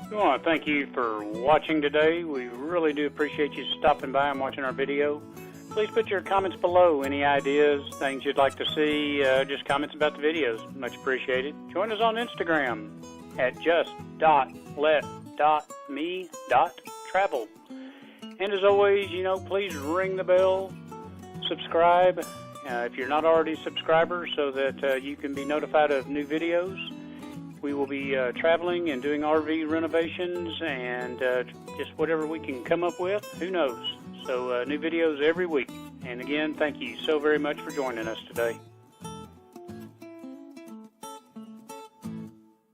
We want to thank you for watching today. We really do appreciate you stopping by and watching our video. Please put your comments below, any ideas, things you'd like to see, just comments about the videos. Much appreciated. Join us on Instagram at just.let.me.travel. And as always, please ring the bell, subscribe if you're not already a subscriber, so that you can be notified of new videos. We will be traveling and doing RV renovations and just whatever we can come up with, who knows. So new videos every week. And again, thank you so very much for joining us today.